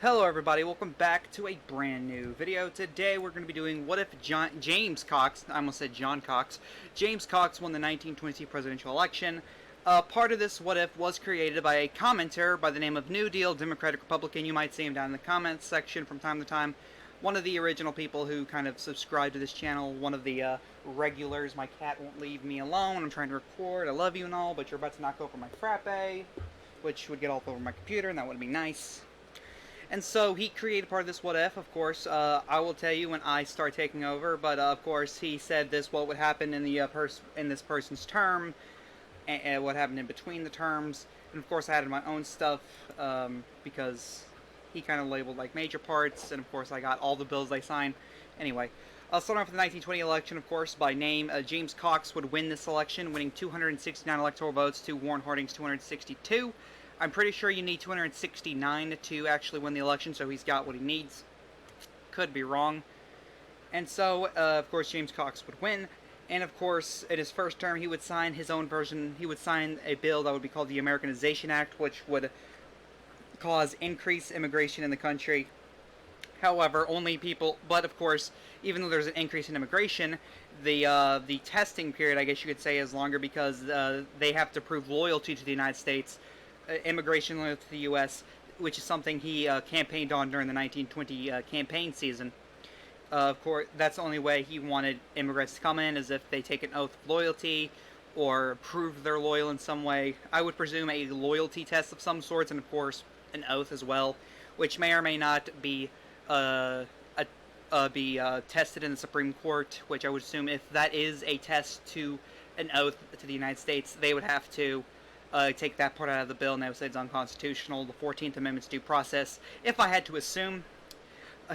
Hello everybody, welcome back to a brand new video. Today we're going to be doing what if James Cox, I almost said John Cox, James Cox won the 1920 presidential election. Part of this what if was created by a commenter by the name of New Deal Democratic Republican. You might see him down in the comments section from time to time. One of the original people who kind of subscribed to this channel, one of the regulars. My cat won't leave me alone. I'm trying to record, I love you and all, but you're about to knock over my frappe, which would get all over my computer and that would be nice. And so he created part of this what if, of course. I will tell you when I start taking over, but of course he said what would happen in the in this person's term, and what happened in between the terms. And of course I added my own stuff because he kind of labeled like major parts, and of course I got all the bills I signed. Anyway, I'll start off with the 1920 election, of course, by name. James Cox would win this election, winning 269 electoral votes to Warren Harding's 262. I'm pretty sure you need 269 to actually win the election, so he's got what he needs. Could be wrong. And so, of course, James Cox would win. And of course, in his first term, he would sign his own version. He would sign a bill that would be called the Americanization Act, which would cause increased immigration in the country. However, but of course, even though there's an increase in immigration, the testing period, I guess you could say, is longer because they have to prove loyalty to the United States. Immigration loyalty to the U.S., which is something he campaigned on during the 1920 campaign season. Of course, that's the only way he wanted immigrants to come in, is if they take an oath of loyalty or prove they're loyal in some way. I would presume a loyalty test of some sorts, and of course an oath as well, which may or may not be tested in the Supreme Court, which I would assume if that is a test to an oath to the United States, they would have to take that part out of the bill, and they would say it's unconstitutional. The 14th Amendment's due process, if I had to assume.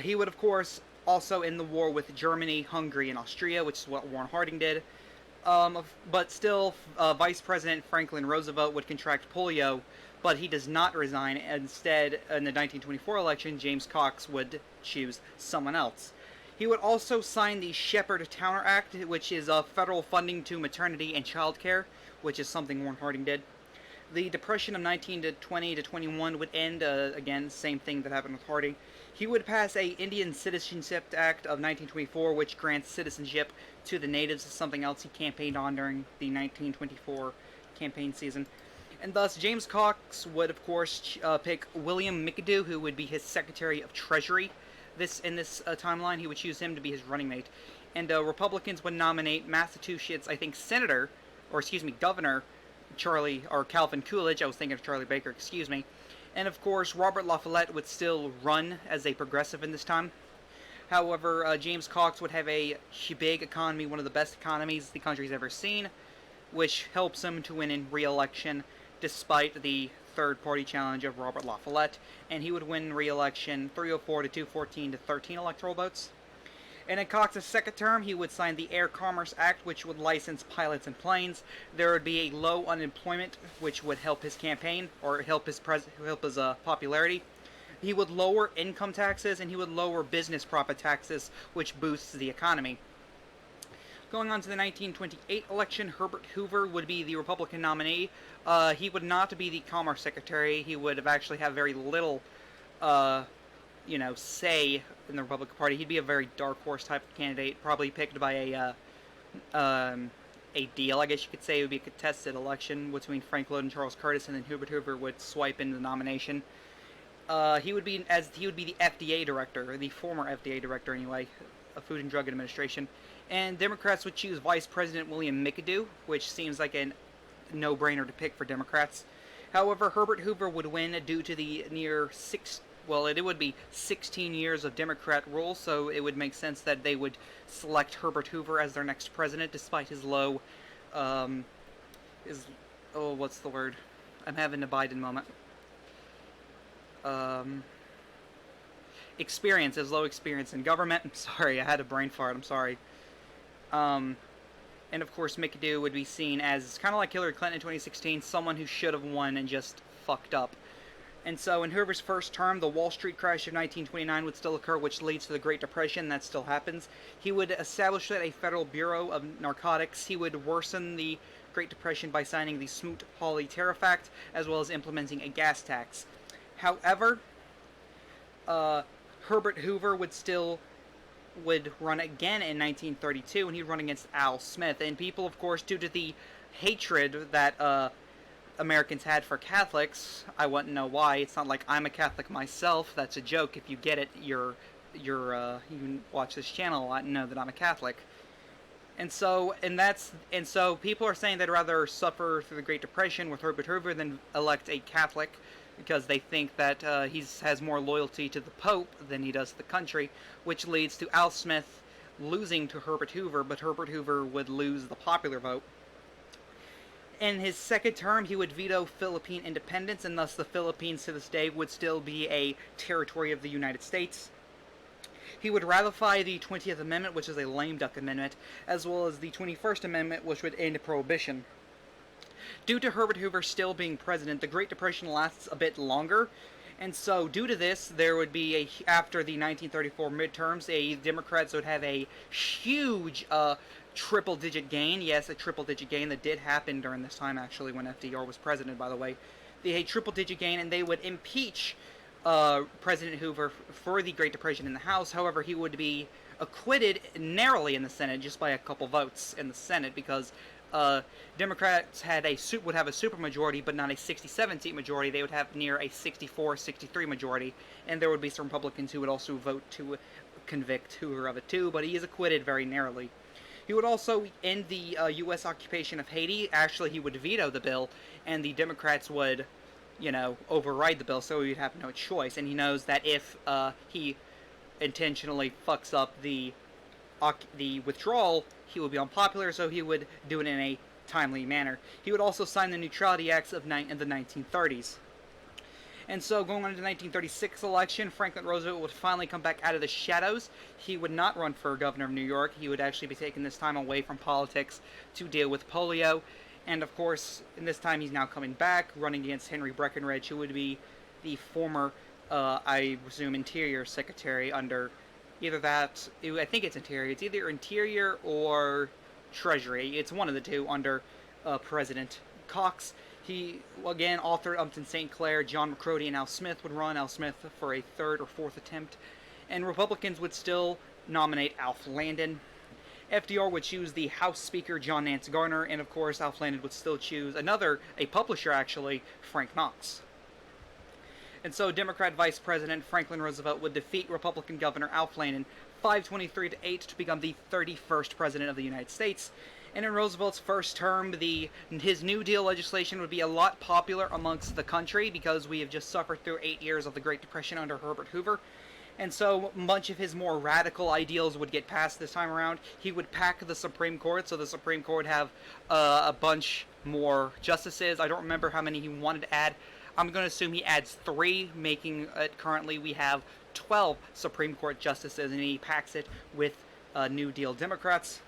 He would, of course, also end the war with Germany, Hungary, and Austria, which is what Warren Harding did. But still, Vice President Franklin Roosevelt would contract polio, but he does not resign. Instead, in the 1924 election, James Cox would choose someone else. He would also sign the Shepard-Towner Act, which is federal funding to maternity and child care, which is something Warren Harding did. The Depression of 1920 to 21 would end, again, same thing that happened with Harding. He would pass a Indian Citizenship Act of 1924, which grants citizenship to the natives. Is something else he campaigned on during the 1924 campaign season. And thus, James Cox would, of course, pick William McAdoo, who would be his Secretary of Treasury. In this timeline, he would choose him to be his running mate. And Republicans would nominate Massachusetts, I think, Governor Calvin Coolidge. I was thinking of Charlie Baker, excuse me. And of course, Robert La Follette would still run as a progressive in this time. However, James Cox would have a big economy, one of the best economies the country's ever seen, which helps him to win in re-election despite the third-party challenge of Robert La Follette. And he would win re-election 304 to 214 to 13 electoral votes. And in Cox's second term, he would sign the Air Commerce Act, which would license pilots and planes. There would be a low unemployment, which would help his campaign, or help his popularity. He would lower income taxes, and he would lower business profit taxes, which boosts the economy. Going on to the 1928 election, Herbert Hoover would be the Republican nominee. He would not be the Commerce Secretary. He would actually have very little say in the Republican Party. He'd be a very dark horse type of candidate, probably picked by a deal, I guess you could say. It would be a contested election between Frank Lloyd and Charles Curtis, and then Herbert Hoover would swipe into the nomination. He would be the FDA director, the former FDA director anyway, of Food and Drug Administration. And Democrats would choose Vice President William McAdoo, which seems like a no-brainer to pick for Democrats. However, Herbert Hoover would win due to the it would be 16 years of Democrat rule, so it would make sense that they would select Herbert Hoover as their next president, despite his low, what's the word? I'm having a Biden moment. His low experience in government. I'm sorry, I had a brain fart, I'm sorry. And of course, McAdoo would be seen as, kind of like Hillary Clinton in 2016, someone who should have won and just fucked up. And so in Hoover's first term, the Wall Street crash of 1929 would still occur, which leads to the Great Depression. That still happens. He would establish a Federal Bureau of Narcotics. He would worsen the Great Depression by signing the Smoot-Hawley Tariff Act, as well as implementing a gas tax. However, Herbert Hoover would run again in 1932, and he'd run against Al Smith. And people, of course, due to the hatred that Americans had for Catholics, I wouldn't know why. It's not like I'm a Catholic myself. That's a joke. If you get it, you watch this channel a lot and know that I'm a Catholic. And so people are saying they'd rather suffer through the Great Depression with Herbert Hoover than elect a Catholic, because they think that he has more loyalty to the Pope than he does to the country, which leads to Al Smith losing to Herbert Hoover, but Herbert Hoover would lose the popular vote. In his second term, he would veto Philippine independence, and thus the Philippines to this day would still be a territory of the United States. He would ratify the 20th Amendment, which is a lame duck amendment, as well as the 21st Amendment, which would end Prohibition. Due to Herbert Hoover still being president, the Great Depression lasts a bit longer, and so due to this, there would be after the 1934 midterms, Democrats would have a huge triple-digit gain. Yes, a triple-digit gain that did happen during this time, actually, when FDR was president, by the way. They had a triple-digit gain, and they would impeach President Hoover for the Great Depression in the House. However, he would be acquitted narrowly in the Senate, just by a couple votes in the Senate, because Democrats would have a supermajority, but not a 67-seat majority. They would have near a 64-63 majority, and there would be some Republicans who would also vote to convict Hoover of it too, but he is acquitted very narrowly. He would also end the U.S. occupation of Haiti. Actually, he would veto the bill, and the Democrats would override the bill, so he'd have no choice. And he knows that if he intentionally fucks up the withdrawal, he would be unpopular, so he would do it in a timely manner. He would also sign the Neutrality Acts in the 1930s. And so, going on to the 1936 election, Franklin Roosevelt would finally come back out of the shadows. He would not run for governor of New York. He would actually be taking this time away from politics to deal with polio. And of course, in this time, he's now coming back, running against Henry Breckinridge, who would be the former, I presume, Interior Secretary under either that. I think it's Interior. It's either Interior or Treasury. It's one of the two under President Cox. He, again, authored Upton St. Clair, John McCrody, and Al Smith would run. Al Smith for a third or fourth attempt. And Republicans would still nominate Alf Landon. FDR would choose the House Speaker, John Nance Garner, and of course, Alf Landon would still choose a publisher actually, Frank Knox. And so, Democrat Vice President Franklin Roosevelt would defeat Republican Governor Alf Landon 523-8 to become the 31st President of the United States. And in Roosevelt's first term, his New Deal legislation would be a lot popular amongst the country, because we have just suffered through 8 years of the Great Depression under Herbert Hoover. And so much of his more radical ideals would get passed this time around. He would pack the Supreme Court, so the Supreme Court would have a bunch more justices. I don't remember how many he wanted to add. I'm going to assume he adds 3, making it currently we have 12 Supreme Court justices, and he packs it with New Deal Democrats.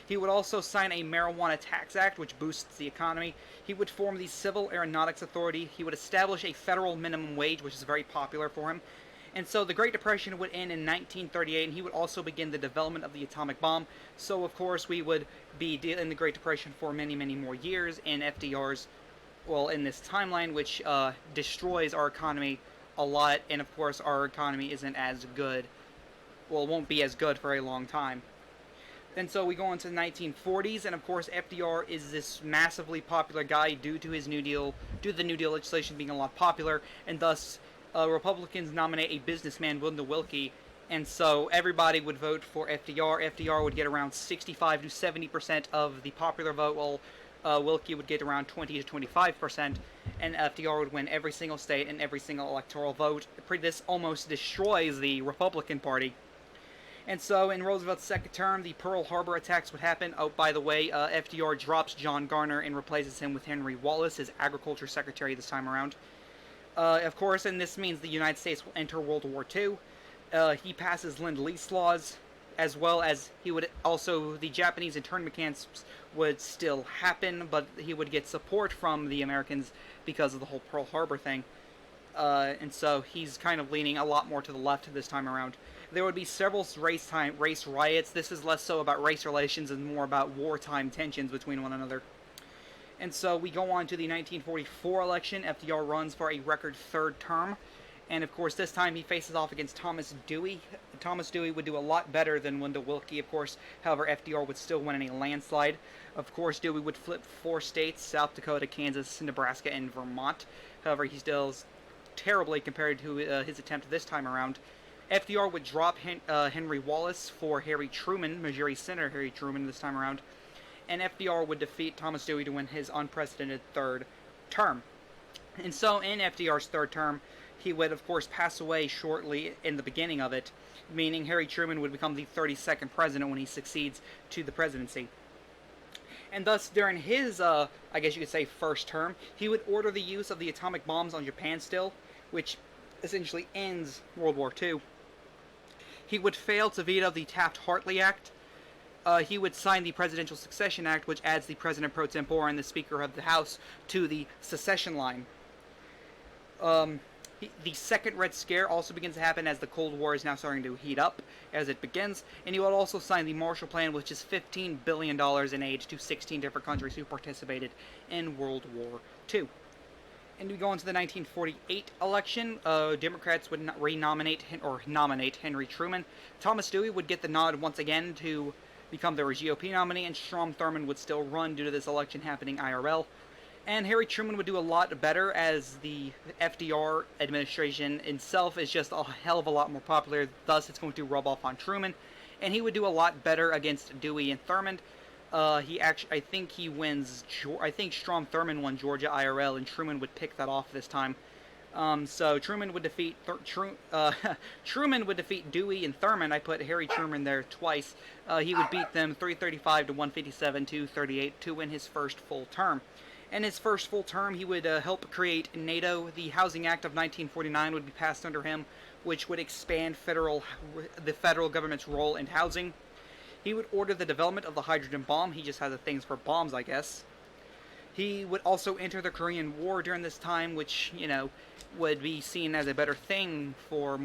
He would also sign a Marijuana Tax Act, which boosts the economy. He would form the Civil Aeronautics Authority. He would establish a federal minimum wage, which is very popular for him. And so the Great Depression would end in 1938, and he would also begin the development of the atomic bomb. So, of course, we would be in the Great Depression for many, many more years, and FDR's, in this timeline, which destroys our economy a lot, and of course our economy isn't as good. Well, it won't be as good for a long time. And so we go into the 1940s, and of course FDR is this massively popular guy due to the New Deal legislation being a lot popular, and thus Republicans nominate a businessman, William Wilkie, and so everybody would vote for FDR. FDR would get around 65 to 70% of the popular vote, while Wilkie would get around 20 to 25%, and FDR would win every single state and every single electoral vote. This almost destroys the Republican Party. And so in Roosevelt's second term, the Pearl Harbor attacks would happen. Oh, by the way, FDR drops John Garner and replaces him with Henry Wallace, his agriculture secretary this time around. Of course, and this means the United States will enter World War II. He passes Lend-Lease laws, as well as the Japanese internment camps would still happen, but he would get support from the Americans because of the whole Pearl Harbor thing. And so he's kind of leaning a lot more to the left this time around. There would be several race riots. This is less so about race relations and more about wartime tensions between one another. And so we go on to the 1944 election. FDR runs for a record third term. And of course, this time he faces off against Thomas Dewey. Thomas Dewey would do a lot better than Wendell Willkie, of course. However, FDR would still win in a landslide. Of course, Dewey would flip 4 states: South Dakota, Kansas, Nebraska, and Vermont. However, he still is terribly compared to his attempt this time around. FDR would drop Henry Wallace for Harry Truman, Missouri Senator Harry Truman, this time around. And FDR would defeat Thomas Dewey to win his unprecedented third term. And so, in FDR's third term, he would, of course, pass away shortly in the beginning of it, meaning Harry Truman would become the 32nd president when he succeeds to the presidency. And thus, during his, I guess you could say, first term, he would order the use of the atomic bombs on Japan still, which essentially ends World War II. He would fail to veto the Taft-Hartley Act. He would sign the Presidential Succession Act, which adds the President pro tempore and the Speaker of the House to the secession line. The second Red Scare also begins to happen as the Cold War is now starting to heat up as it begins, and he will also sign the Marshall Plan, which is $15 billion in aid to 16 different countries who participated in World War II. And we go into the 1948 election. Democrats would nominate Henry Truman. Thomas Dewey would get the nod once again to become their GOP nominee, and Strom Thurmond would still run due to this election happening IRL. And Harry Truman would do a lot better, as the FDR administration itself is just a hell of a lot more popular, thus it's going to rub off on Truman. And he would do a lot better against Dewey and Thurmond. I think Strom Thurmond won Georgia IRL, and Truman would pick that off this time. So Truman would defeat Truman would defeat Dewey and Thurmond. I put Harry Truman there twice. He would beat them 335 to 157 to 38 to win his first full term. In his first full term, he would help create NATO. The Housing Act of 1949 would be passed under him, which would expand the federal government's role in housing. He would order the development of the hydrogen bomb. He just has a thing for bombs, I guess. He would also enter the Korean War during this time, which, would be seen as a better thing for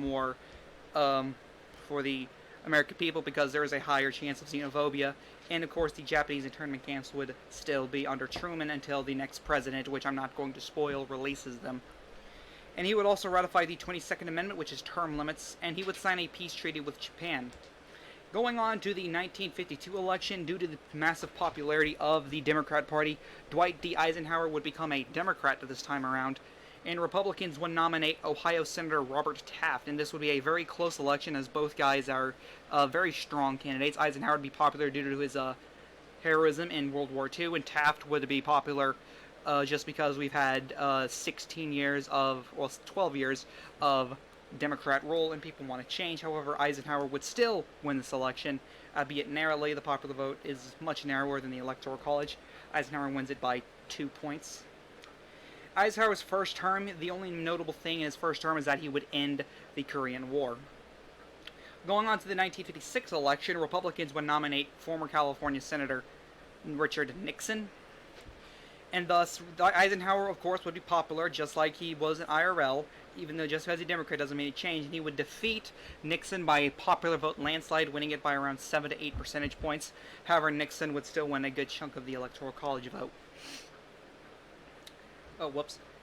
the American people, because there is a higher chance of xenophobia. And of course, the Japanese internment camps would still be under Truman until the next president, which I'm not going to spoil, releases them. And he would also ratify the 22nd Amendment, which is term limits, and he would sign a peace treaty with Japan. Going on to the 1952 election, due to the massive popularity of the Democrat Party, Dwight D. Eisenhower would become a Democrat this time around, and Republicans would nominate Ohio Senator Robert Taft, and this would be a very close election, as both guys are very strong candidates. Eisenhower would be popular due to his heroism in World War II, and Taft would be popular just because we've had 12 years of Democrat rule, and people want to change. However, Eisenhower would still win this election, albeit narrowly. The popular vote is much narrower than the Electoral College. Eisenhower wins it by 2 points. Eisenhower's first term, the only notable thing in his first term is that he would end the Korean War. Going on to the 1956 election, Republicans would nominate former California Senator Richard Nixon. And thus, Eisenhower, of course, would be popular, just like he was in IRL, even though just because he's a Democrat doesn't mean a change. And he would defeat Nixon by a popular vote landslide, winning it by around 7 to 8 percentage points. However, Nixon would still win a good chunk of the Electoral College vote.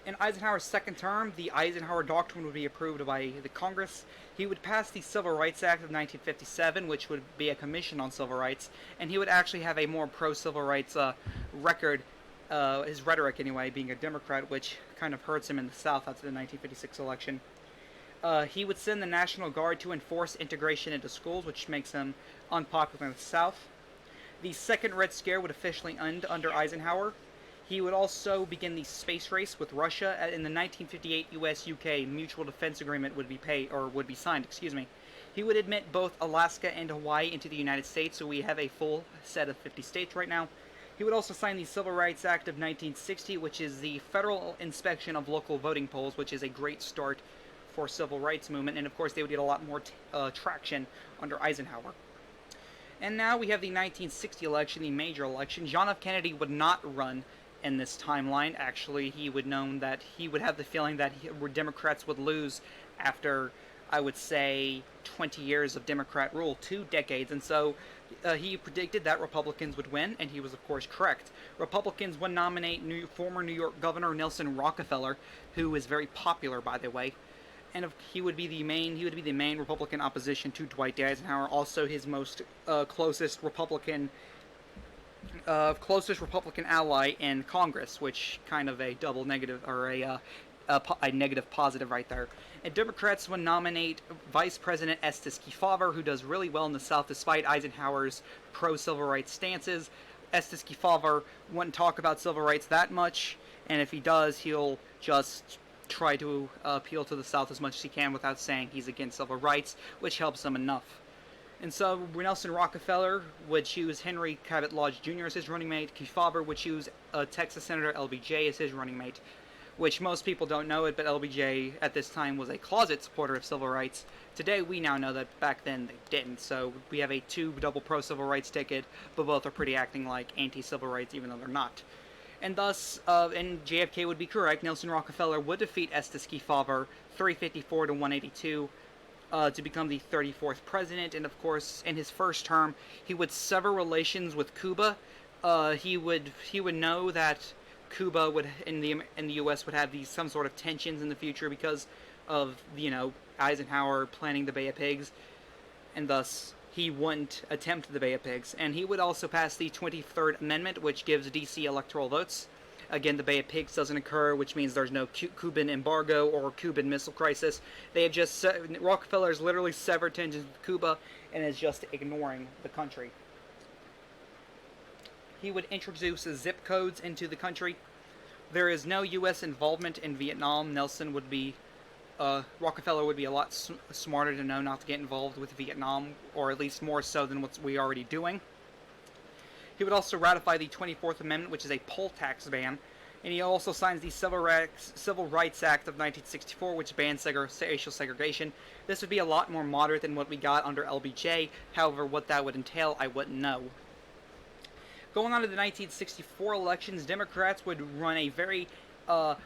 In Eisenhower's second term, the Eisenhower Doctrine would be approved by the Congress. He would pass the Civil Rights Act of 1957, which would be a commission on civil rights, and he would actually have a more pro-civil rights record, his rhetoric anyway, being a Democrat, which kind of hurts him in the South after the 1956 election. He would send the National Guard to enforce integration into schools, which makes him unpopular in the South. The Second Red Scare would officially end under Eisenhower. He would also begin the space race with Russia. In the 1958 U.S.-UK Mutual Defense Agreement would be signed. He would admit both Alaska and Hawaii into the United States, so we have a full set of 50 states right now. He would also sign the Civil Rights Act of 1960, which is the federal inspection of local voting polls, which is a great start for civil rights movement, and of course they would get a lot more traction under Eisenhower. And now we have the 1960 election, the major election. John F. Kennedy would not run in this timeline. Actually, he would have the feeling that Democrats would lose after, I would say, 20 years of Democrat rule, 2 decades, and so he predicted that Republicans would win, and he was of course correct. Republicans would nominate former New York Governor Nelson Rockefeller, who is very popular, by the way, and he would be the main Republican opposition to Dwight D. Eisenhower, also his most closest Republican ally in Congress, which kind of a double negative, or a negative positive right there. And Democrats would nominate Vice President Estes Kefauver, who does really well in the South despite Eisenhower's pro-civil rights stances. Estes Kefauver wouldn't talk about civil rights that much, and if he does, he'll just try to appeal to the South as much as he can without saying he's against civil rights, which helps him enough. And so Nelson Rockefeller would choose Henry Cabot Lodge Jr. as his running mate. Kefauver would choose Texas Senator LBJ as his running mate, which most people don't know it, but LBJ at this time was a closet supporter of civil rights. Today we now know that back then they didn't, so we have a double pro-civil rights ticket, but both are pretty acting like anti-civil rights even though they're not. And thus, and JFK would be correct, Nelson Rockefeller would defeat Estes Kefauver 354 to 182 to become the 34th president. And of course, in his first term, he would sever relations with Cuba. He would know that Cuba would in the U.S. would have some sort of tensions in the future because of Eisenhower planning the Bay of Pigs, and thus he wouldn't attempt the Bay of Pigs. And he would also pass the 23rd Amendment, which gives D.C. electoral votes. Again, the Bay of Pigs doesn't occur, which means there's no Cuban embargo or Cuban Missile Crisis. They have just Rockefeller's literally severed tensions with Cuba and is just ignoring the country. He would introduce zip codes into the country. There is no U.S. involvement in Vietnam. Rockefeller would be a lot smarter to know not to get involved with Vietnam, or at least more so than what we're already doing. He would also ratify the 24th Amendment, which is a poll tax ban, and he also signs the Civil Rights Act of 1964, which bans racial segregation. This would be a lot more moderate than what we got under LBJ. However, what that would entail, I wouldn't know. Going on to the 1964 elections, Democrats would run a very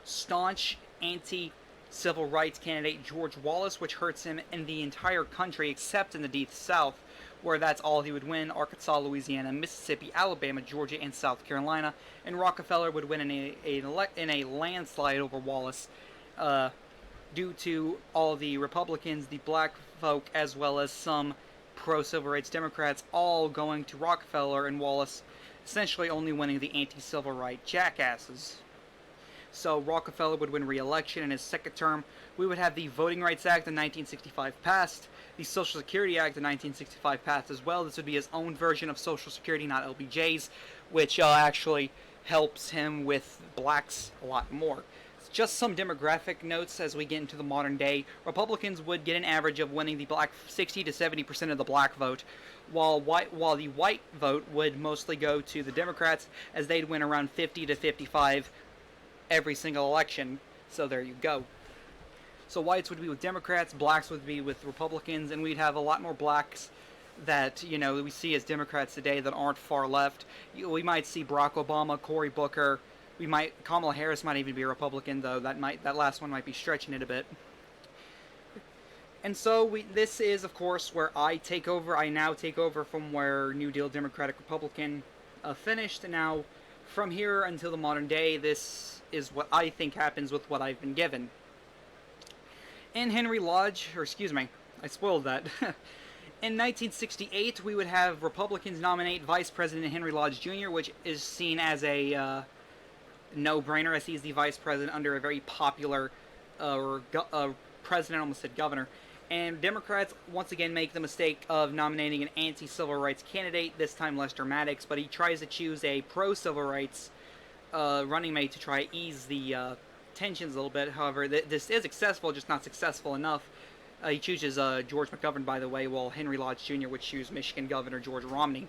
staunch anti-civil rights candidate, George Wallace, which hurts him in the entire country except in the Deep South, where that's all he would win: Arkansas, Louisiana, Mississippi, Alabama, Georgia, and South Carolina. And Rockefeller would win in a landslide over Wallace due to all the Republicans, the black folk, as well as some pro-civil rights Democrats all going to Rockefeller, and Wallace essentially only winning the anti-civil right jackasses. So Rockefeller would win re-election in his second term. We would have the Voting Rights Act of 1965 passed, the Social Security Act of 1965 passed as well. This would be his own version of Social Security, not LBJ's, which actually helps him with blacks a lot more. Just some demographic notes as we get into the modern day. Republicans would get an average of winning the black 60 to 70% of the black vote, while the white vote would mostly go to the Democrats, as they'd win around 50 to 55 every single election. So there you go. So whites would be with Democrats, blacks would be with Republicans, and we'd have a lot more blacks that we see as Democrats today that aren't far left. We might see Barack Obama, Cory Booker. Kamala Harris might even be a Republican, though that last one might be stretching it a bit. And so this is, of course, where I take over. I now take over from where New Deal Democratic Republican finished. And now, from here until the modern day, this is what I think happens with what I've been given. In Henry Lodge, I spoiled that. In 1968, we would have Republicans nominate Vice President Henry Lodge Jr., which is seen as a no-brainer, as he's the vice president under a very popular president, almost said governor. And Democrats once again make the mistake of nominating an anti-civil rights candidate, this time Lester Maddox, but he tries to choose a pro-civil rights running mate to try to ease the tensions a little bit. However, this is successful, just not successful enough. He chooses George McGovern, by the way, while Henry Lodge Jr. would choose Michigan Governor George Romney.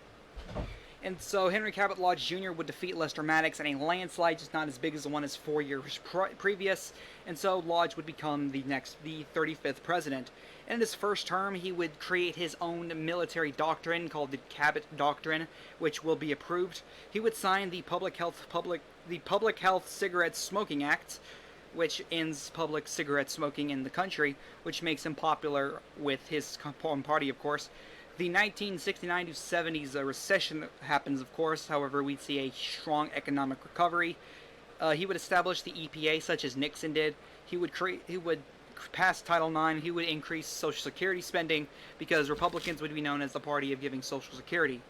And so Henry Cabot Lodge Jr. would defeat Lester Maddox in a landslide, just not as big as the one as 4 years previous. And so Lodge would become the 35th president. And in his first term, he would create his own military doctrine called the Cabot Doctrine, which will be approved. He would sign the Public Health Cigarette Smoking Act, which ends public cigarette smoking in the country, which makes him popular with his party, of course. The 1969 to 70s recession happens, of course. However, we'd see a strong economic recovery. He would establish the EPA, such as Nixon did. He would pass Title IX, he would increase Social Security spending because Republicans would be known as the party of giving Social Security.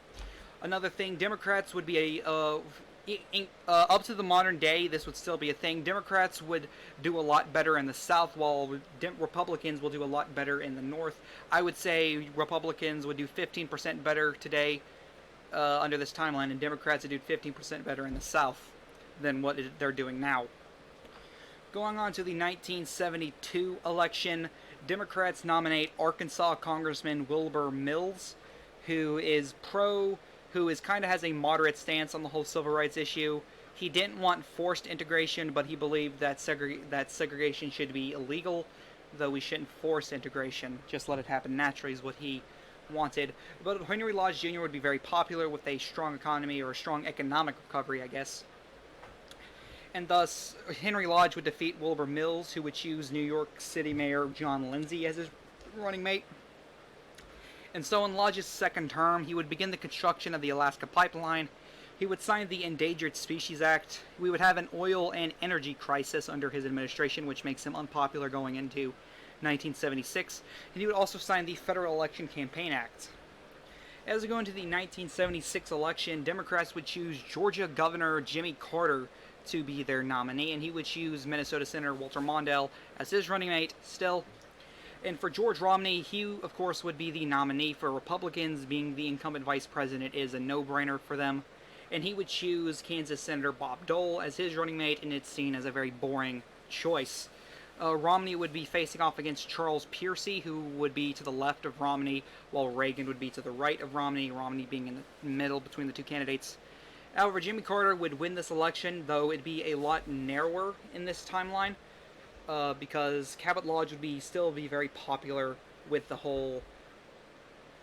Another thing, Democrats would be up to the modern day, this would still be a thing. Democrats would do a lot better in the South, while Republicans will do a lot better in the North. I would say Republicans would do 15% better today under this timeline, and Democrats would do 15% better in the South than what they're doing now. Going on to the 1972 election, Democrats nominate Arkansas Congressman Wilbur Mills, who kind of has a moderate stance on the whole civil rights issue. He didn't want forced integration, but he believed that segregation should be illegal, though we shouldn't force integration. Just let it happen naturally is what he wanted. But Henry Lodge Jr. would be very popular with a strong economy, or a strong economic recovery, I guess. And thus, Henry Lodge would defeat Wilbur Mills, who would choose New York City Mayor John Lindsay as his running mate. And so in Lodge's second term, he would begin the construction of the Alaska Pipeline. He would sign the Endangered Species Act. We would have an oil and energy crisis under his administration, which makes him unpopular going into 1976. And he would also sign the Federal Election Campaign Act. As we go into the 1976 election, Democrats would choose Georgia Governor Jimmy Carter to be their nominee, and he would choose Minnesota Senator Walter Mondale as his running mate still. And for George Romney, he, of course, would be the nominee. For Republicans, being the incumbent vice president is a no-brainer for them. And he would choose Kansas Senator Bob Dole as his running mate, and it's seen as a very boring choice. Romney would be facing off against Charles Piercy, who would be to the left of Romney, while Reagan would be to the right of Romney, Romney being in the middle between the two candidates. However, Jimmy Carter would win this election, though it'd be a lot narrower in this timeline, because Cabot Lodge would still be very popular with the whole,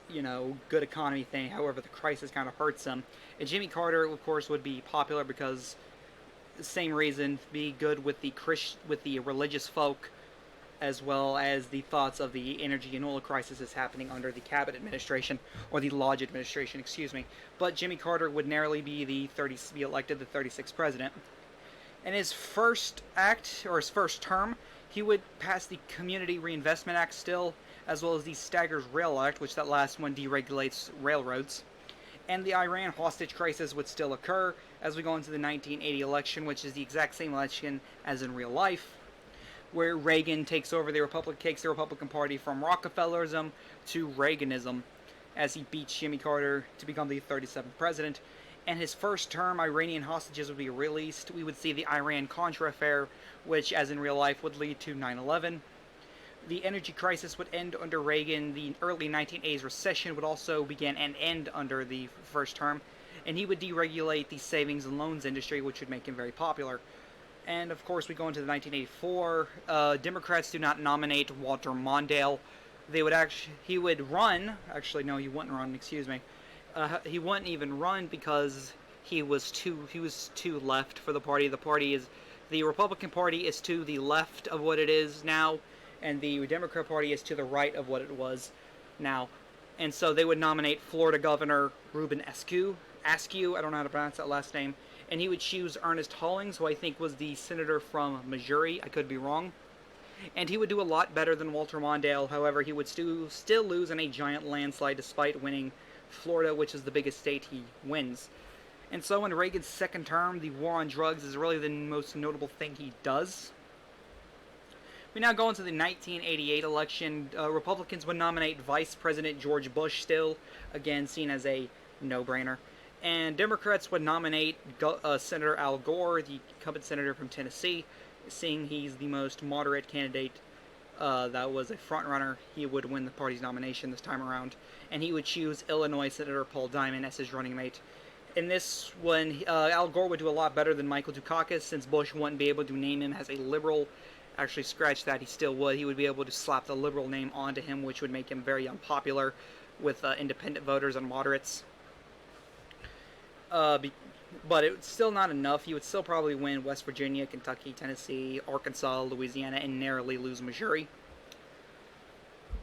good economy thing. However, the crisis kind of hurts him. And Jimmy Carter, of course, would be popular because the same reason, be good with the religious folk, as well as the thoughts of the energy and oil crisis is happening under the Cabot administration, or the Lodge administration, excuse me. But Jimmy Carter would narrowly be elected the 36th president. In his first term, he would pass the Community Reinvestment Act still, as well as the Staggers Rail Act, which that last one deregulates railroads. And the Iran hostage crisis would still occur as we go into the 1980 election, which is the exact same election as in real life, where Reagan takes the Republican Party from Rockefellerism to Reaganism, as he beats Jimmy Carter to become the 37th president. And his first term, Iranian hostages would be released. We would see the Iran-Contra affair, which, as in real life, would lead to 9/11. The energy crisis would end under Reagan. The early 1980s recession would also begin and end under the first term. And he would deregulate the savings and loans industry, which would make him very popular. And, of course, we go into the 1984. Democrats do not nominate Walter Mondale. He would run. Actually, no, he wouldn't run, excuse me. He wouldn't even run because he was too left for the party. The Republican Party is to the left of what it is now, and the Democrat Party is to the right of what it was now. And so they would nominate Florida Governor Ruben Askew, I don't know how to pronounce that last name, and he would choose Ernest Hollings, who I think was the senator from Missouri. I could be wrong. And he would do a lot better than Walter Mondale. However, he would still lose in a giant landslide despite winning Florida, which is the biggest state he wins. And so in Reagan's second term, the war on drugs is really the most notable thing he does. We now go into the 1988 election. Republicans would nominate Vice President George Bush still, again seen as a no-brainer. And Democrats would nominate Senator Al Gore, the incumbent senator from Tennessee, seeing he's the most moderate candidate that was a front-runner. He would win the party's nomination this time around. And he would choose Illinois Senator Paul Diamond as his running mate. In this one, Al Gore would do a lot better than Michael Dukakis, since Bush wouldn't be able to name him as a liberal. Actually, scratch that, he still would. He would be able to slap the liberal name onto him, which would make him very unpopular with independent voters and moderates. But it's still not enough. He would still probably win West Virginia, Kentucky, Tennessee, Arkansas, Louisiana, and narrowly lose Missouri.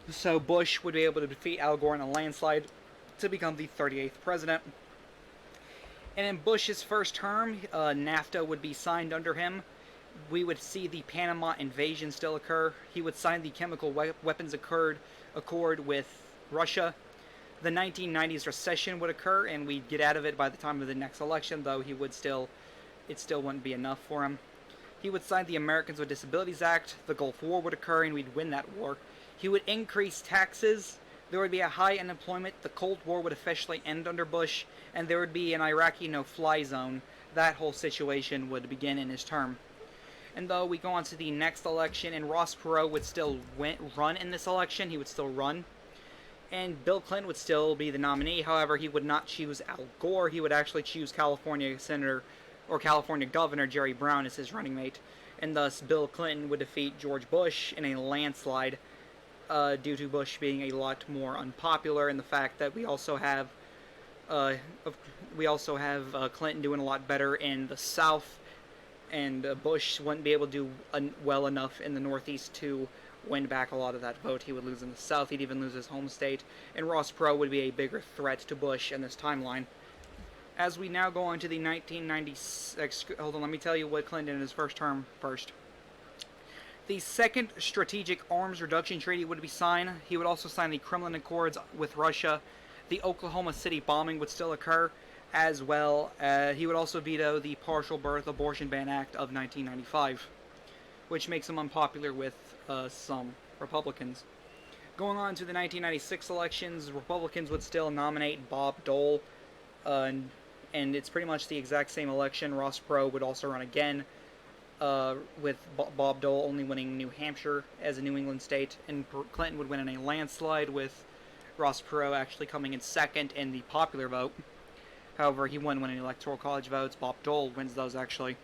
So Bush would be able to defeat Al Gore in a landslide to become the 38th president. And in Bush's first term, NAFTA would be signed under him. We would see the Panama invasion still occur. He would sign the chemical weapons accord with Russia. The 1990s recession would occur, and we'd get out of it by the time of the next election, though it still wouldn't be enough for him. He would sign the Americans with Disabilities Act. The Gulf War would occur, and we'd win that war. He would increase taxes. There would be a high unemployment. The Cold War would officially end under Bush, and there would be an Iraqi no-fly zone. That whole situation would begin in his term. And though we go on to the next election, and Ross Perot would still run in this election, he would still run. And Bill Clinton would still be the nominee. However, he would not choose Al Gore. He would actually choose California Senator or California Governor Jerry Brown as his running mate. And thus, Bill Clinton would defeat George Bush in a landslide, due to Bush being a lot more unpopular, and the fact that we also have Clinton doing a lot better in the South, and Bush wouldn't be able to do well enough in the Northeast to win back a lot of that vote. He would lose in the South. He'd even lose his home state, and Ross Perot would be a bigger threat to Bush in this timeline. As we now go on to the 1996, hold on, let me tell you what Clinton did in his first term first. The Second Strategic Arms Reduction Treaty would be signed. He would also sign the Kremlin Accords with Russia. The Oklahoma City bombing would still occur, as well. He would also veto the Partial Birth Abortion Ban Act of 1995, which makes him unpopular with some Republicans. Going on to the 1996 elections, Republicans would still nominate Bob Dole, and it's pretty much the exact same election. Ross Perot would also run again, with Bob Dole only winning New Hampshire as a New England state, and Clinton would win in a landslide, with Ross Perot actually coming in second in the popular vote. However, he wouldn't win any electoral college votes. Bob Dole wins those, actually.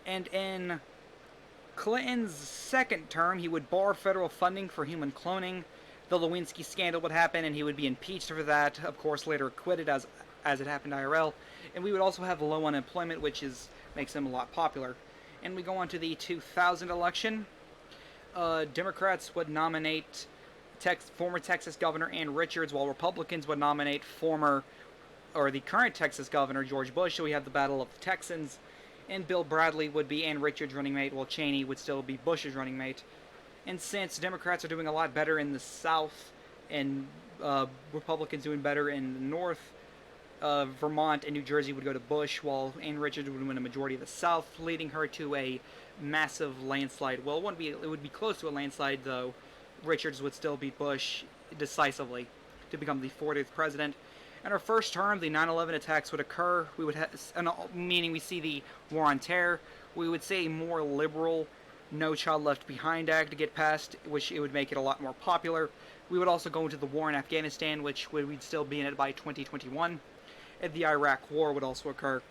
And in Clinton's second term, he would bar federal funding for human cloning. The Lewinsky scandal would happen, and he would be impeached for that. Of course, later acquitted as it happened IRL. And we would also have low unemployment, which makes him a lot popular. And we go on to the 2000 election. Democrats would nominate former Texas Governor Ann Richards, while Republicans would nominate the current Texas Governor George Bush. So we have the Battle of the Texans, and Bill Bradley would be Ann Richards' running mate, while Cheney would still be Bush's running mate. And since Democrats are doing a lot better in the South, and Republicans doing better in the North, Vermont and New Jersey would go to Bush, while Ann Richards would win a majority of the South, leading her to a massive landslide. Well, it would be close to a landslide, though. Richards would still beat Bush decisively to become the 40th president. In our first term, the 9/11 attacks would occur. We would meaning we see the War on Terror. We would see a more liberal No Child Left Behind Act to get passed, which it would make it a lot more popular. We would also go into the war in Afghanistan, which we'd still be in it by 2021. And the Iraq War would also occur.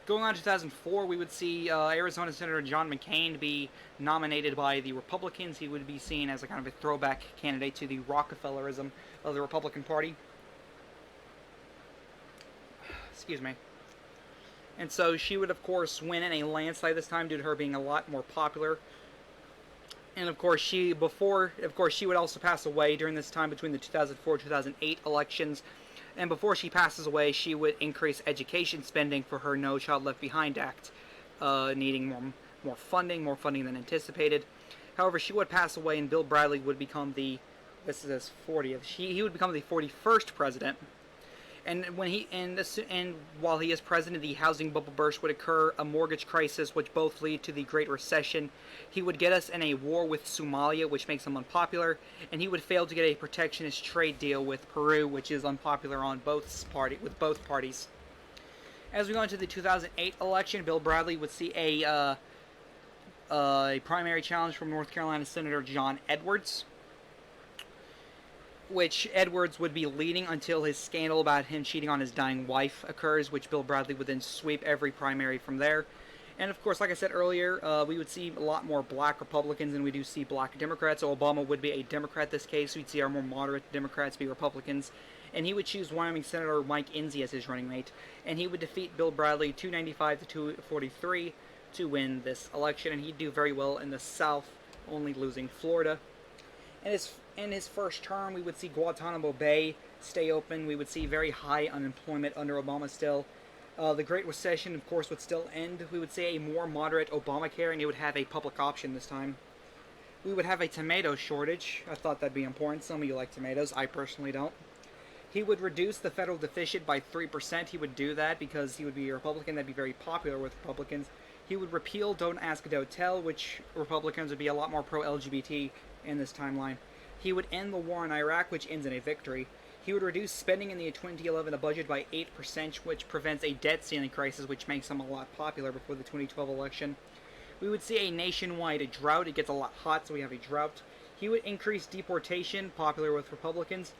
Going on to 2004, we would see Arizona Senator John McCain be nominated by the Republicans. He would be seen as a kind of a throwback candidate to the Rockefellerism of the Republican Party. Excuse me. And so she would, of course, win in a landslide this time due to her being a lot more popular. And of course, she would also pass away during this time between the 2004-2008 elections. And before she passes away, she would increase education spending for her No Child Left Behind Act, needing more funding than anticipated. However, she would pass away, and Bill Bradley would become he would become the 41st president. And while he is president, the housing bubble burst would occur, a mortgage crisis, which both lead to the Great Recession. He would get us in a war with Somalia, which makes him unpopular, and he would fail to get a protectionist trade deal with Peru, which is unpopular with both parties. As we go into the 2008 election, Bill Bradley would see a primary challenge from North Carolina Senator John Edwards, which Edwards would be leading until his scandal about him cheating on his dying wife occurs, which Bill Bradley would then sweep every primary from there. And of course, like I said earlier, we would see a lot more black Republicans than we do see black Democrats. So Obama would be a Democrat this case. We'd see our more moderate Democrats be Republicans. And he would choose Wyoming Senator Mike Enzi as his running mate. And he would defeat Bill Bradley 295 to 243 to win this election. And he'd do very well in the South, only losing Florida. In his first term, we would see Guantanamo Bay stay open. We would see very high unemployment under Obama still. The Great Recession, of course, would still end. We would see a more moderate Obamacare, and it would have a public option this time. We would have a tomato shortage. I thought that'd be important. Some of you like tomatoes. I personally don't. He would reduce the federal deficit by 3%. He would do that because he would be a Republican. That'd be very popular with Republicans. He would repeal Don't Ask, Don't Tell, which Republicans would be a lot more pro-LGBT in this timeline. He would end the war in Iraq, which ends in a victory. He would reduce spending in the 2011 budget by 8%, which prevents a debt ceiling crisis, which makes him a lot popular before the 2012 election. We would see a nationwide drought. It gets a lot hot, so we have a drought. He would increase deportation, popular with Republicans.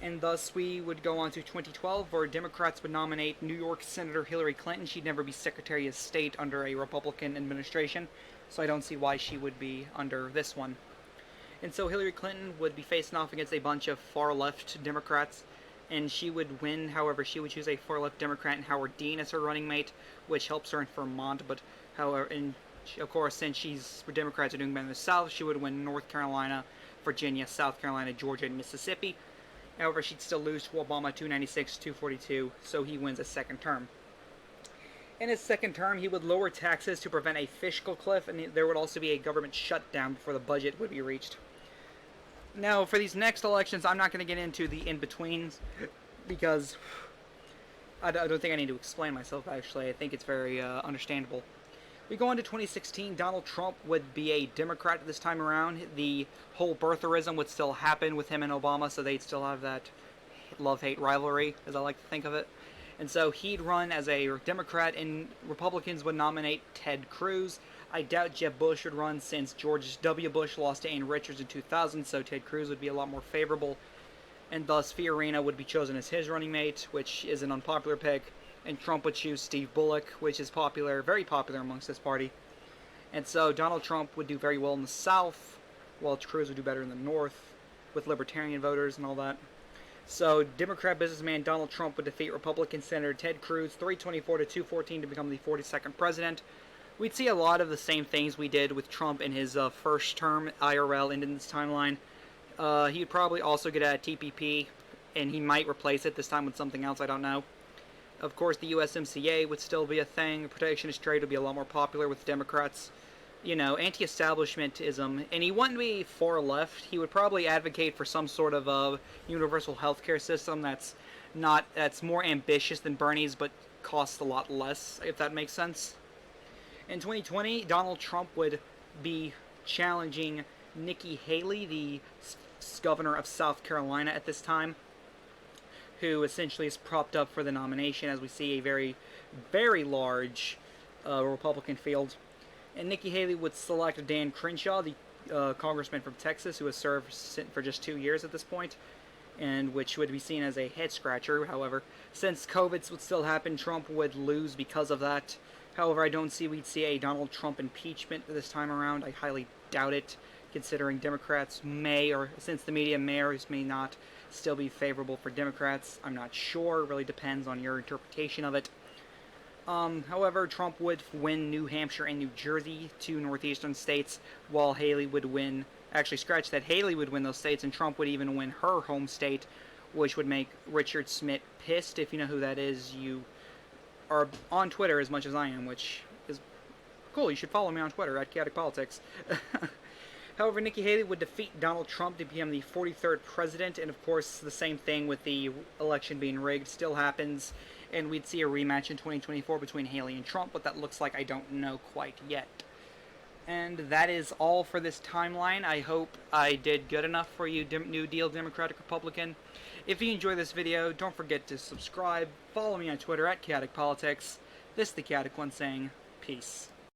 And thus we would go on to 2012, where Democrats would nominate New York Senator Hillary Clinton. She'd never be Secretary of State under a Republican administration, so I don't see why she would be under this one. And so Hillary Clinton would be facing off against a bunch of far-left Democrats, and she would win. However, she would choose a far-left Democrat and Howard Dean as her running mate, which helps her in Vermont. But however, and of course, since Democrats are doing better in the South, she would win North Carolina, Virginia, South Carolina, Georgia, and Mississippi. However, she'd still lose to Obama 296-242, so he wins a second term. In his second term, he would lower taxes to prevent a fiscal cliff, and there would also be a government shutdown before the budget would be reached. Now, for these next elections, I'm not going to get into the in-betweens, because I don't think I need to explain myself, actually. I think it's very understandable. We go on to 2016. Donald Trump would be a Democrat this time around. The whole birtherism would still happen with him and Obama, so they'd still have that love-hate rivalry, as I like to think of it. And so he'd run as a Democrat, and Republicans would nominate Ted Cruz. I doubt Jeb Bush would run, since George W. Bush lost to Ann Richards in 2000, so Ted Cruz would be a lot more favorable. And thus Fiorina would be chosen as his running mate, which is an unpopular pick. And Trump would choose Steve Bullock, which is popular, very popular amongst this party. And so Donald Trump would do very well in the South, while Cruz would do better in the North, with libertarian voters and all that. So Democrat businessman Donald Trump would defeat Republican Senator Ted Cruz 324-214 to become the 42nd president. We'd see a lot of the same things we did with Trump in his first term IRL ended in this timeline. He would probably also get a TPP, and he might replace it this time with something else, I don't know. Of course, the USMCA would still be a thing. Protectionist trade would be a lot more popular with Democrats. You know, anti-establishmentism. And he wouldn't be far left. He would probably advocate for some sort of universal healthcare system that's more ambitious than Bernie's, but costs a lot less, if that makes sense. In 2020, Donald Trump would be challenging Nikki Haley, the governor of South Carolina at this time, who essentially is propped up for the nomination, as we see a very, very large Republican field. And Nikki Haley would select Dan Crenshaw, the congressman from Texas, who has served for just 2 years at this point, and which would be seen as a head-scratcher. However, since COVID would still happen, Trump would lose because of that. However, I don't see we'd see a Donald Trump impeachment this time around. I highly doubt it, considering Democrats may, or since the media may or may not, still be favorable for Democrats. I'm not sure. It really depends on your interpretation of it. However, Trump would win New Hampshire and New Jersey, two northeastern states, while Haley would win, actually scratch that, Haley would win those states, and Trump would even win her home state, which would make Richard Smith pissed. If you know who that is, you are on Twitter as much as I am, which is cool. You should follow me on Twitter, at Chaotic Politics. However, Nikki Haley would defeat Donald Trump to become the 43rd president, and of course the same thing with the election being rigged still happens, and we'd see a rematch in 2024 between Haley and Trump. What that looks like, I don't know quite yet. And that is all for this timeline. I hope I did good enough for you, New Deal Democratic Republican. If you enjoyed this video, don't forget to subscribe, follow me on Twitter at Chaotic Politics. This is the Chaotic One saying, peace.